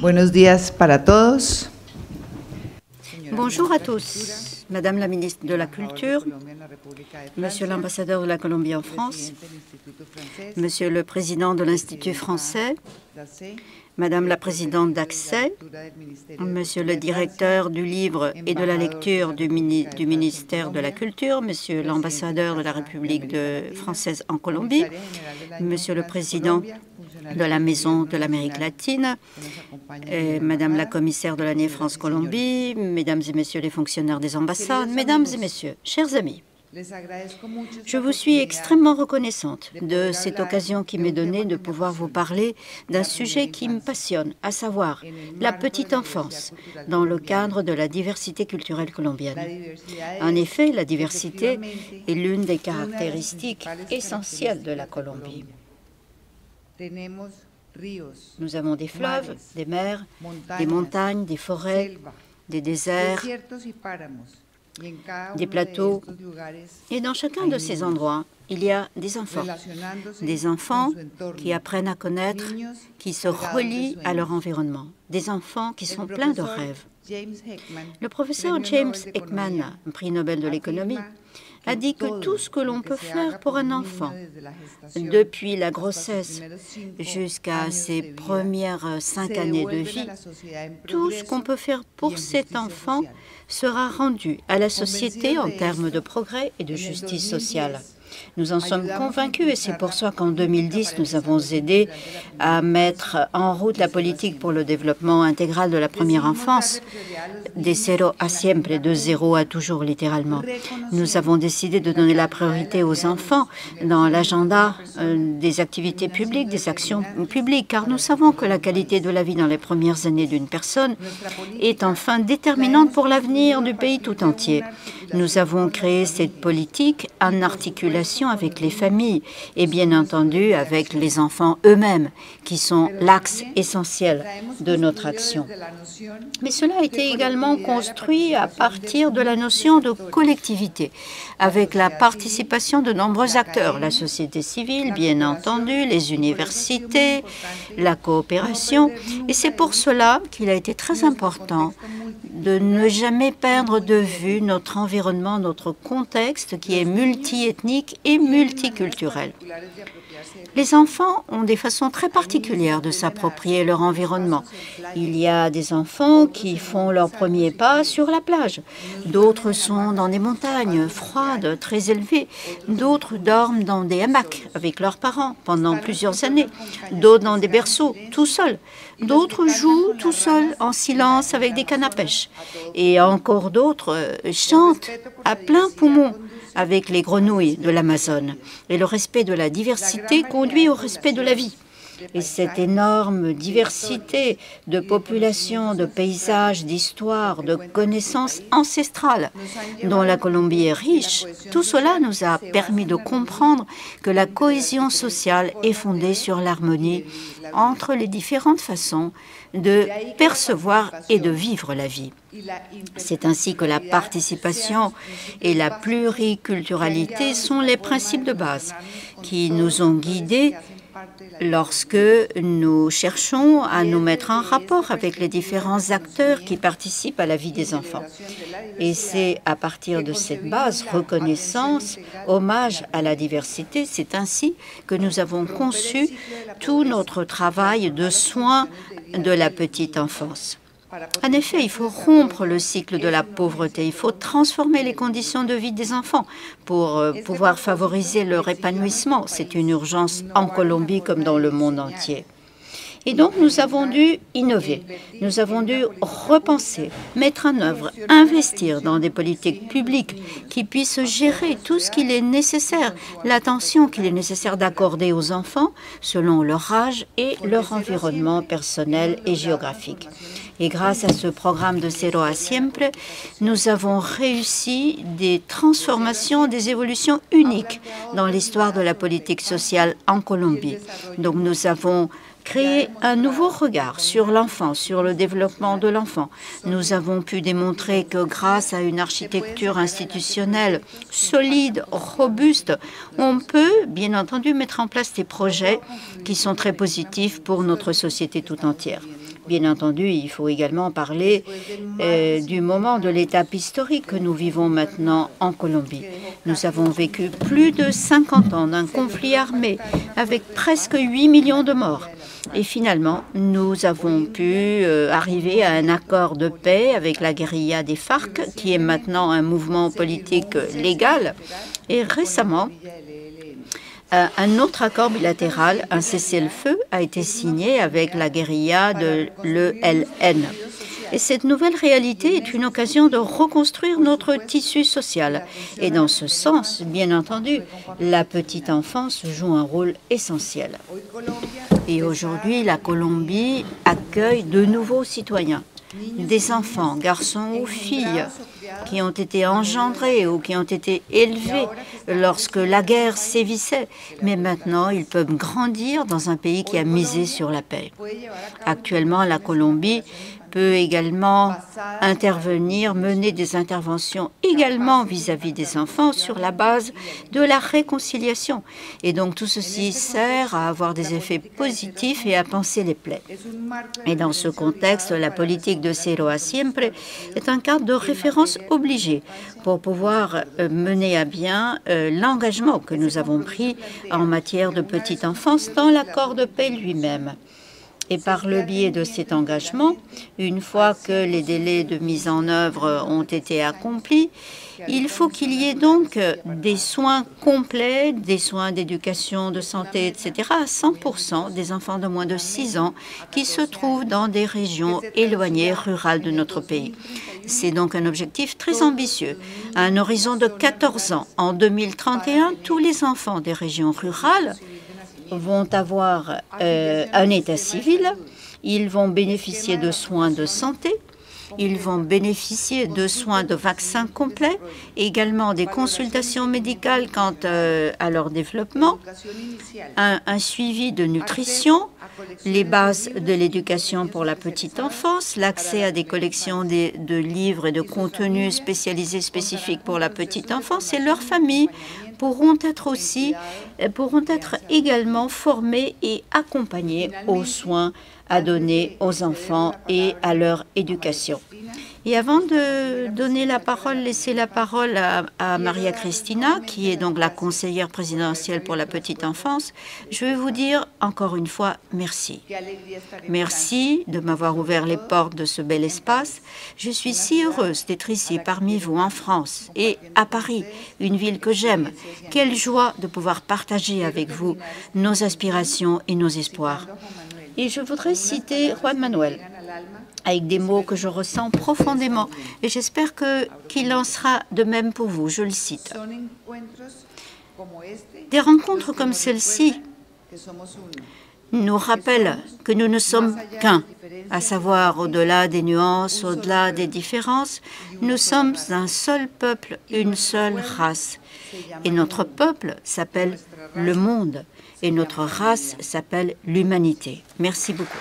Buenos días para todos. Bonjour à tous, Madame la ministre de la Culture, Monsieur l'ambassadeur de la Colombie en France, Monsieur le président de l'Institut français, Madame la présidente d'Accès, Monsieur le directeur du livre et de la lecture du ministère de la Culture, Monsieur l'ambassadeur de la République française en Colombie, Monsieur le président de la Maison de l'Amérique latine, Madame la commissaire de l'année France-Colombie, Mesdames et Messieurs les fonctionnaires des ambassades, Mesdames et Messieurs, chers amis, je vous suis extrêmement reconnaissante de cette occasion qui m'est donnée de pouvoir vous parler d'un sujet qui me passionne, à savoir la petite enfance, dans le cadre de la diversité culturelle colombienne. En effet, la diversité est l'une des caractéristiques essentielles de la Colombie. Nous avons des fleuves, des mers, des montagnes, des forêts, des déserts, des plateaux. Et dans chacun de ces endroits, il y a des enfants qui apprennent à connaître, qui se relient à leur environnement, des enfants qui sont pleins de rêves. Le professeur James Heckman, prix Nobel de l'économie, a dit que tout ce que l'on peut faire pour un enfant, depuis la grossesse jusqu'à ses premières 5 années de vie, tout ce qu'on peut faire pour cet enfant sera rendu à la société en termes de progrès et de justice sociale. Nous en sommes convaincus et c'est pour ça qu'en 2010, nous avons aidé à mettre en route la politique pour le développement intégral de la première enfance, de zéro à siempre, de zéro à toujours littéralement. Nous avons décidé de donner la priorité aux enfants dans l'agenda des activités publiques, des actions publiques, car nous savons que la qualité de la vie dans les premières années d'une personne est enfin déterminante pour l'avenir du pays tout entier. Nous avons créé cette politique en articulation avec les familles et bien entendu avec les enfants eux-mêmes, qui sont l'axe essentiel de notre action. Mais cela a été également construit à partir de la notion de collectivité, avec la participation de nombreux acteurs, la société civile, bien entendu, les universités, la coopération. Et c'est pour cela qu'il a été très important de ne jamais perdre de vue notre environnement, notre contexte qui est multiethnique et multiculturel. Les enfants ont des façons très particulières de s'approprier leur environnement. Il y a des enfants qui font leurs premiers pas sur la plage. D'autres sont dans des montagnes froides, très élevées. D'autres dorment dans des hamacs avec leurs parents pendant plusieurs années. D'autres dans des berceaux, tout seuls. D'autres jouent tout seuls, en silence, avec des cannes à pêche. Et encore d'autres chantent à plein poumon avec les grenouilles de l'Amazone. Et le respect de la diversité conduit au respect de la vie. Et cette énorme diversité de populations, de paysages, d'histoires, de connaissances ancestrales dont la Colombie est riche, tout cela nous a permis de comprendre que la cohésion sociale est fondée sur l'harmonie entre les différentes façons de percevoir et de vivre la vie. C'est ainsi que la participation et la pluriculturalité sont les principes de base qui nous ont guidés lorsque nous cherchons à nous mettre en rapport avec les différents acteurs qui participent à la vie des enfants. Et c'est à partir de cette base, reconnaissance, hommage à la diversité, c'est ainsi que nous avons conçu tout notre travail de soins de la petite enfance. En effet, il faut rompre le cycle de la pauvreté, il faut transformer les conditions de vie des enfants pour pouvoir favoriser leur épanouissement. C'est une urgence en Colombie comme dans le monde entier. Et donc, nous avons dû innover, nous avons dû repenser, mettre en œuvre, investir dans des politiques publiques qui puissent gérer tout ce qu'il est nécessaire, l'attention qu'il est nécessaire d'accorder aux enfants selon leur âge et leur environnement personnel et géographique. Et grâce à ce programme de Zéro à Siempre, nous avons réussi des transformations, des évolutions uniques dans l'histoire de la politique sociale en Colombie. Donc nous avons créé un nouveau regard sur l'enfant, sur le développement de l'enfant. Nous avons pu démontrer que grâce à une architecture institutionnelle solide, robuste, on peut, bien entendu, mettre en place des projets qui sont très positifs pour notre société tout entière. Bien entendu, il faut également parler du moment de l'étape historique que nous vivons maintenant en Colombie. Nous avons vécu plus de 50 ans d'un conflit armé avec presque 8 millions de morts. Et finalement, nous avons pu arriver à un accord de paix avec la guérilla des FARC, qui est maintenant un mouvement politique légal. Et récemment, un autre accord bilatéral, un cessez-le-feu, a été signé avec la guérilla de l'ELN. Et cette nouvelle réalité est une occasion de reconstruire notre tissu social. Et dans ce sens, bien entendu, la petite enfance joue un rôle essentiel. Et aujourd'hui, la Colombie accueille de nouveaux citoyens, des enfants, garçons ou filles, qui ont été engendrés ou qui ont été élevés lorsque la guerre sévissait. Mais maintenant, ils peuvent grandir dans un pays qui a misé sur la paix. Actuellement, la Colombie peut également intervenir, mener des interventions également vis-à-vis des enfants sur la base de la réconciliation. Et donc tout ceci sert à avoir des effets positifs et à panser les plaies. Et dans ce contexte, la politique de Cero a Siempre est un cadre de référence obligé pour pouvoir mener à bien l'engagement que nous avons pris en matière de petite enfance dans l'accord de paix lui-même. Et par le biais de cet engagement, une fois que les délais de mise en œuvre ont été accomplis, il faut qu'il y ait donc des soins complets, des soins d'éducation, de santé, etc. à 100% des enfants de moins de 6 ans qui se trouvent dans des régions éloignées, rurales de notre pays. C'est donc un objectif très ambitieux. À un horizon de 14 ans, en 2031, tous les enfants des régions rurales vont avoir un état civil, ils vont bénéficier de soins de santé, ils vont bénéficier de soins de vaccins complets, également des consultations médicales quant à leur développement, un suivi de nutrition, les bases de l'éducation pour la petite enfance, l'accès à des collections de livres et de contenus spécialisés spécifiques pour la petite enfance, et leurs familles pourront être également formés et accompagnés aux soins à donner aux enfants et à leur éducation. Et avant de laisser la parole à Maria Cristina, qui est donc la conseillère présidentielle pour la petite enfance, je vais vous dire encore une fois merci. Merci de m'avoir ouvert les portes de ce bel espace. Je suis si heureuse d'être ici parmi vous en France et à Paris, une ville que j'aime. Quelle joie de pouvoir partager avec vous nos aspirations et nos espoirs. Et je voudrais citer Juan Manuel, avec des mots que je ressens profondément. Et j'espère qu'il en sera de même pour vous. Je le cite. Des rencontres comme celle-ci nous rappellent que nous ne sommes qu'un, à savoir au-delà des nuances, au-delà des différences, nous sommes un seul peuple, une seule race. Et notre peuple s'appelle le monde. Et notre race s'appelle l'humanité. Merci beaucoup.